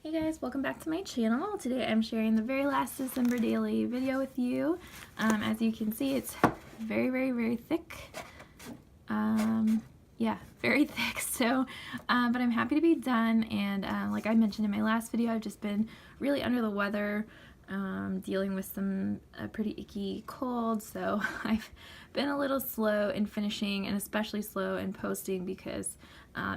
Hey guys, welcome back to my channel. Today I'm sharing the very last December daily video with you. As you can see, it's very thick. Yeah, very thick. So, but I'm happy to be done. And like I mentioned in my last video, I've just been really under the weather, dealing with some pretty icky cold. So I've been a little slow in finishing, and especially slow in posting because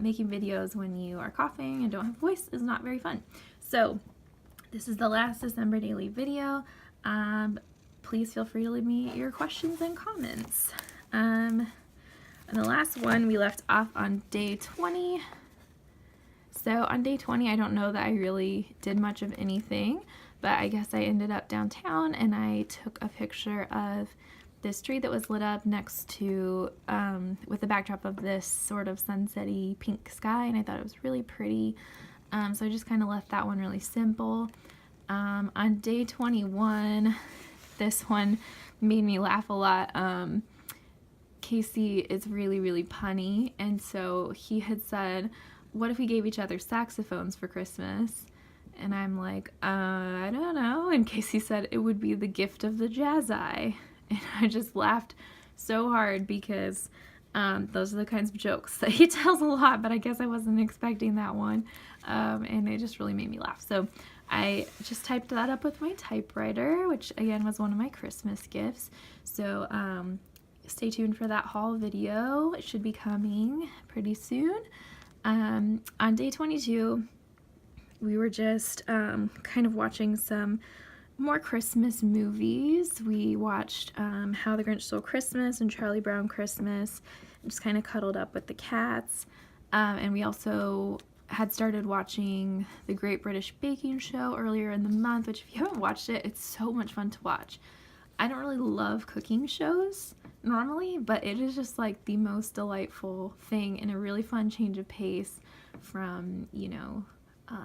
making videos when you are coughing and don't have a voice is not very fun. So this is the last December daily video. Please feel free to leave me your questions and comments. And the last one we left off on day 20. So on day 20, I don't know that I really did much of anything, but I guess I ended up downtown and I took a picture of this tree that was lit up next to, with the backdrop of this sort of sunsetty pink sky, and I thought it was really pretty. So I just kind of left that one really simple. On day 21, this one made me laugh a lot. Casey is really punny, and so he had said, what if we gave each other saxophones for Christmas? And I'm like, I don't know. And Casey said it would be the gift of the jazz eye. And I just laughed so hard because those are the kinds of jokes that he tells a lot, but I guess I wasn't expecting that one. And it just really made me laugh. So I just typed that up with my typewriter, which again was one of my Christmas gifts. So stay tuned for that haul video. It should be coming pretty soon. On day 22, we were just kind of watching some more Christmas movies. We watched How the Grinch Stole Christmas and Charlie Brown Christmas, and just kind of cuddled up with the cats. And we also had started watching The Great British Baking Show earlier in the month, which if you haven't watched it, it's so much fun to watch. I don't really love cooking shows normally, but it is just like the most delightful thing and a really fun change of pace from, you know,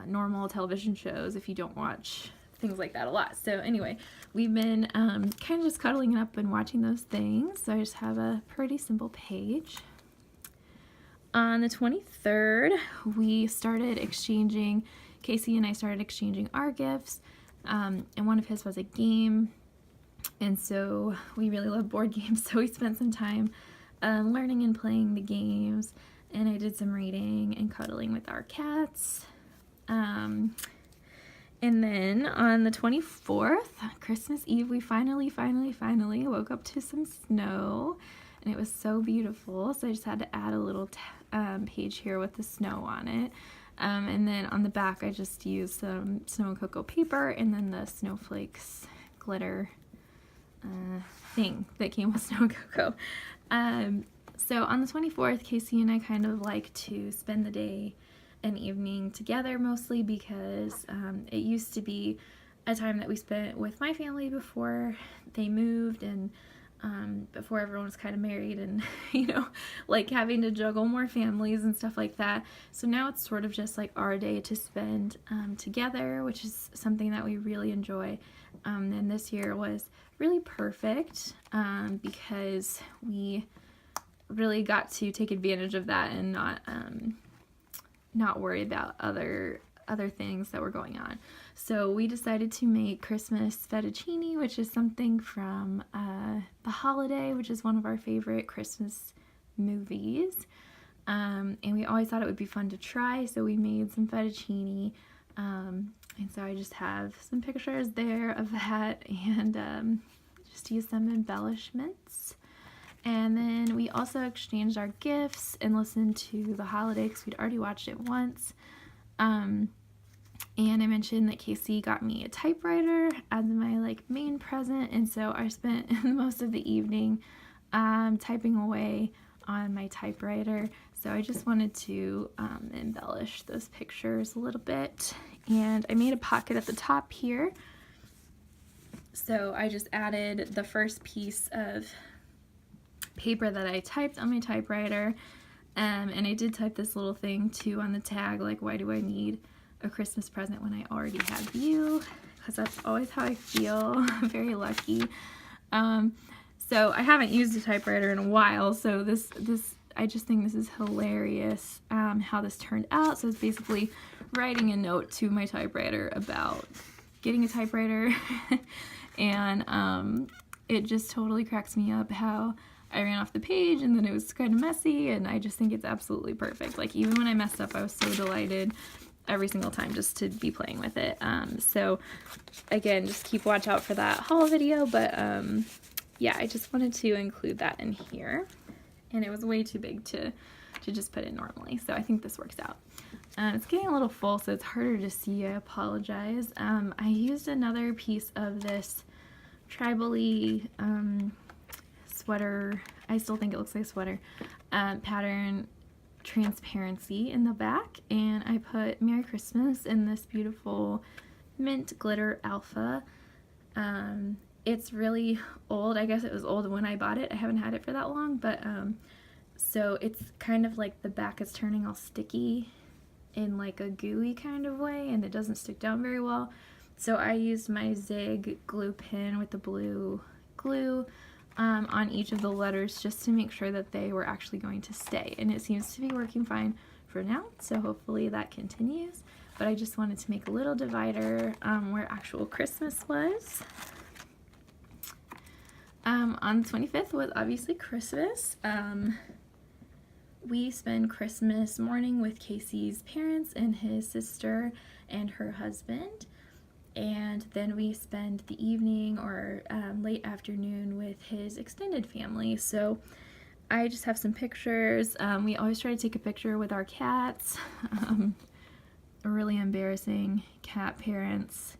normal television shows if you don't watch things like that a lot. So anyway, we've been kind of just cuddling it up and watching those things. So I just have a pretty simple page. On the 23rd, Casey and I started exchanging our gifts, and one of his was a game, and so we really love board games, so we spent some time learning and playing the games, and I did some reading and cuddling with our cats. And then on the 24th, Christmas Eve, we finally woke up to some snow, and it was so beautiful. So I just had to add a little page here with the snow on it. And then on the back, I just used some snow and cocoa paper, and then the snowflakes glitter thing that came with snow and cocoa. So on the 24th, Casey and I kind of like to spend the day and evening together, mostly because it used to be a time that we spent with my family before they moved, and before everyone was kind of married and you know, like having to juggle more families and stuff like that. So now it's sort of just like our day to spend together, which is something that we really enjoy. And this year was really perfect because we really got to take advantage of that and not worry about other things that were going on. So we decided to make Christmas fettuccine, which is something from The Holiday, which is one of our favorite Christmas movies. And we always thought it would be fun to try, so we made some fettuccine. And so I just have some pictures there of that, and just use some embellishments. And then we also exchanged our gifts and listened to The Holiday because we'd already watched it once. And I mentioned that Casey got me a typewriter as my like main present, and so I spent most of the evening typing away on my typewriter. So I just wanted to embellish those pictures a little bit, and I made a pocket at the top here. So I just added the first piece of paper that I typed on my typewriter, and I did type this little thing too on the tag, like, why do I need a Christmas present when I already have you? Because that's always how I feel. I'm very lucky. So I haven't used a typewriter in a while, so this I just think this is hilarious how this turned out. So it's basically writing a note to my typewriter about getting a typewriter and it just totally cracks me up how I ran off the page and then it was kind of messy, and I just think it's absolutely perfect. Like, even when I messed up, I was so delighted every single time just to be playing with it. So again, just keep watch out for that haul video, but yeah, I just wanted to include that in here, and it was way too big to just put it normally, so I think this works out. It's getting a little full, so it's harder to see. I apologize. I used another piece of this tribal-y sweater, I still think it looks like a sweater, pattern transparency in the back, and I put Merry Christmas in this beautiful mint glitter alpha. It's really old. I guess it was old when I bought it. I haven't had it for that long, but so it's kind of like the back is turning all sticky in like a gooey kind of way, and it doesn't stick down very well. So I used my Zig glue pen with the blue glue on each of the letters just to make sure that they were actually going to stay, and it seems to be working fine for now, so hopefully that continues. But I just wanted to make a little divider where actual Christmas was. On the 25th was obviously Christmas. We spend Christmas morning with Casey's parents and his sister and her husband, and then we spend the evening or late afternoon with his extended family. So I just have some pictures. We always try to take a picture with our cats. Really embarrassing cat parents.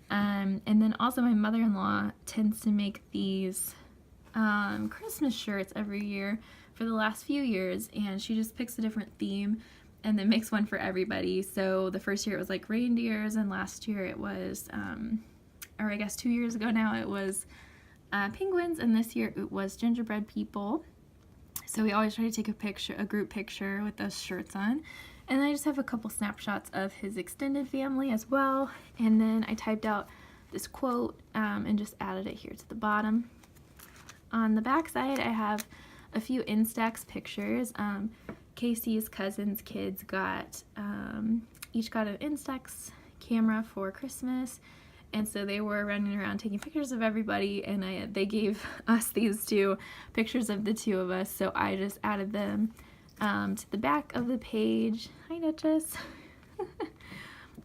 And then also my mother-in-law tends to make these Christmas shirts every year for the last few years, and she just picks a different theme and then makes one for everybody. So the first year it was like reindeers, and last year it was, or I guess 2 years ago now, it was penguins, and this year it was gingerbread people. So we always try to take a picture, a group picture with those shirts on. And I just have a couple snapshots of his extended family as well. And then I typed out this quote and just added it here to the bottom. On the back side, I have a few Instax pictures. Casey's cousins' kids got, each got an Instax camera for Christmas. And so they were running around taking pictures of everybody, and they gave us these two pictures of the two of us. So I just added them to the back of the page. Hi, Duchess.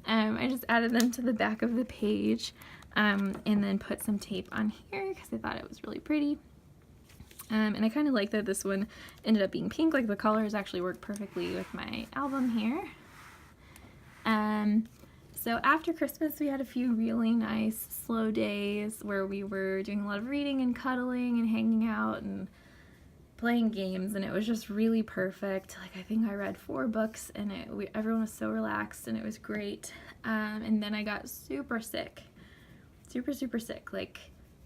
I just added them to the back of the page and then put some tape on here because I thought it was really pretty. And I kind of like that this one ended up being pink. Like, the colors actually work perfectly with my album here. So after Christmas, we had a few really nice slow days where we were doing a lot of reading and cuddling and hanging out and playing games, and it was just really perfect. Like, I think I read 4 books, and everyone was so relaxed, and it was great. And then I got super sick. Super sick. Like,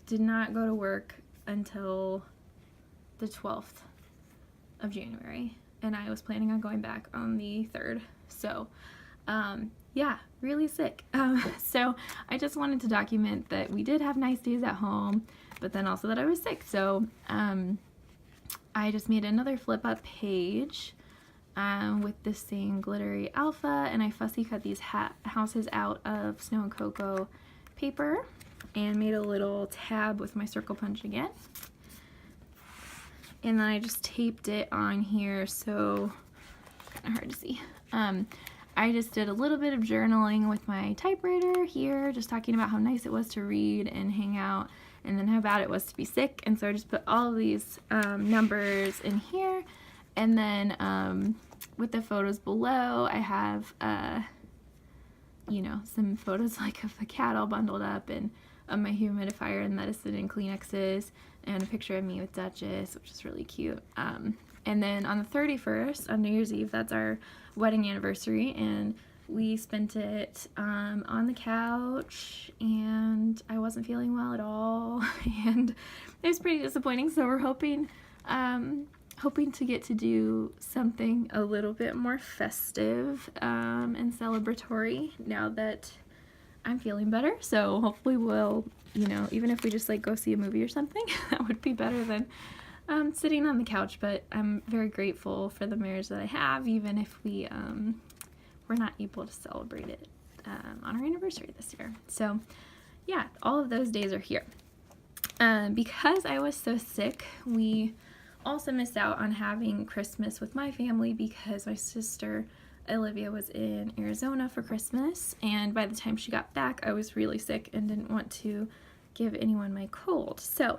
did not go to work until the 12th of January, and I was planning on going back on the 3rd. So yeah, really sick. So I just wanted to document that we did have nice days at home, but then also that I was sick. So I just made another flip up page with the same glittery alpha, and I fussy cut these houses out of Snow and Cocoa paper and made a little tab with my circle punch again. And then I just taped it on here, so kind of hard to see. I just did a little bit of journaling with my typewriter here, just talking about how nice it was to read and hang out, and then how bad it was to be sick. And so I just put all of these numbers in here, and then with the photos below, I have you know, some photos like of the cat all bundled up, and of my humidifier and medicine and Kleenexes, and a picture of me with Duchess, which is really cute. And then on the 31st, on New Year's Eve, that's our wedding anniversary, and we spent it on the couch, and I wasn't feeling well at all, and it was pretty disappointing. So we're hoping to get to do something a little bit more festive and celebratory now that I'm feeling better. So hopefully we'll, you know, even if we just like go see a movie or something, that would be better than sitting on the couch. But I'm very grateful for the marriage that I have, even if we we're not able to celebrate it on our anniversary this year. So yeah, all of those days are here. Because I was so sick, we also missed out on having Christmas with my family because my sister Olivia was in Arizona for Christmas, and by the time she got back I was really sick and didn't want to give anyone my cold. So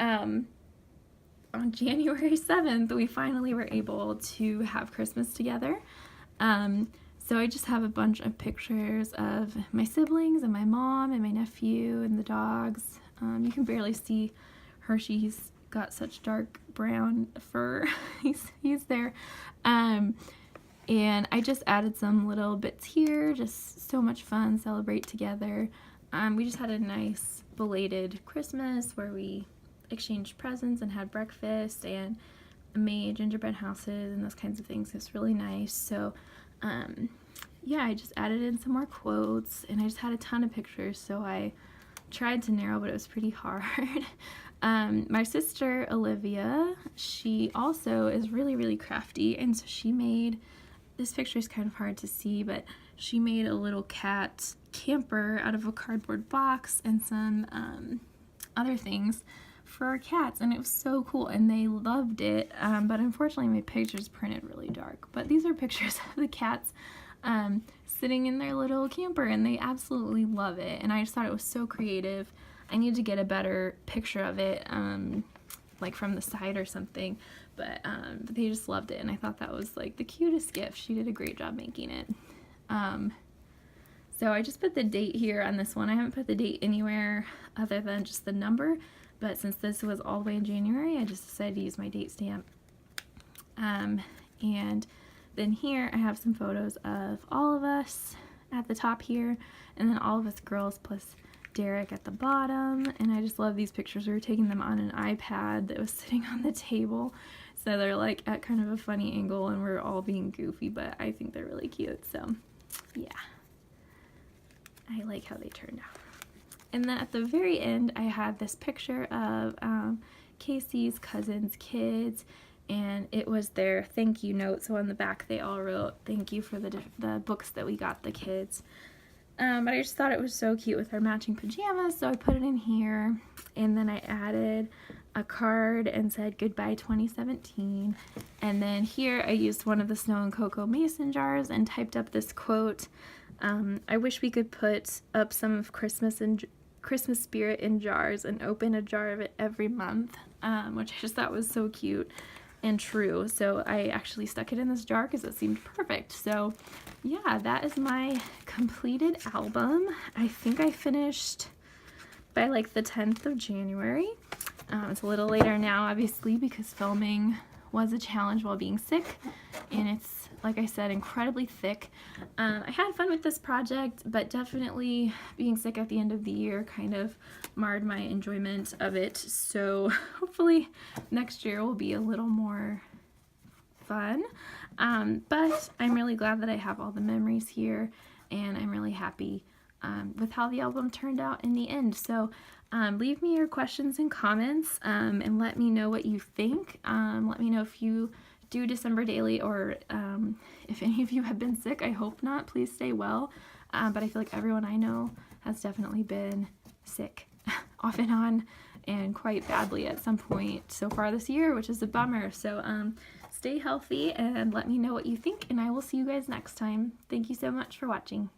on January 7th we finally were able to have Christmas together. So I just have a bunch of pictures of my siblings and my mom and my nephew and the dogs. You can barely see Hershey, he's got such dark brown fur. he's there. And I just added some little bits here, just so much fun, celebrate together. We just had a nice belated Christmas where we exchanged presents and had breakfast and made gingerbread houses and those kinds of things. It's really nice. So yeah, I just added in some more quotes, and I just had a ton of pictures, so I tried to narrow, but it was pretty hard. My sister Olivia, she also is really crafty, and so she made, this picture is kind of hard to see, but she made a little cat camper out of a cardboard box and some other things for our cats, and it was so cool and they loved it. But unfortunately my pictures printed really dark, but these are pictures of the cats sitting in their little camper, and they absolutely love it, and I just thought it was so creative. I need to get a better picture of it, like from the side or something, but they just loved it, and I thought that was like the cutest gift. She did a great job making it. So I just put the date here on this one. I haven't put the date anywhere other than just the number, but since this was all the way in January, I just decided to use my date stamp. And then here I have some photos of all of us at the top here, and then all of us girls plus Derek at the bottom. And I just love these pictures. We were taking them on an iPad that was sitting on the table, so they're like at kind of a funny angle and we're all being goofy, but I think they're really cute. So yeah, I like how they turned out. And then at the very end I had this picture of Casey's cousin's kids, and it was their thank you note. So on the back they all wrote thank you for the books that we got the kids. But I just thought it was so cute with our matching pajamas, so I put it in here, and then I added a card and said goodbye 2017. And then here I used one of the Snow and Cocoa mason jars and typed up this quote. I wish we could put up some of Christmas spirit in jars and open a jar of it every month, which I just thought was so cute and true. So I actually stuck it in this jar because it seemed perfect. So yeah, that is my completed album. I think I finished by like the 10th of January. It's a little later now, obviously, because filming was a challenge while being sick, and it's, like I said, incredibly thick. I had fun with this project, but definitely being sick at the end of the year kind of marred my enjoyment of it. So hopefully next year will be a little more fun. But I'm really glad that I have all the memories here, and I'm really happy with how the album turned out in the end. So leave me your questions and comments, and let me know what you think. Let me know if you do December daily, or if any of you have been sick. I hope not. Please stay well. But I feel like everyone I know has definitely been sick off and on, and quite badly at some point so far this year, which is a bummer. So stay healthy and let me know what you think, and I will see you guys next time. Thank you so much for watching.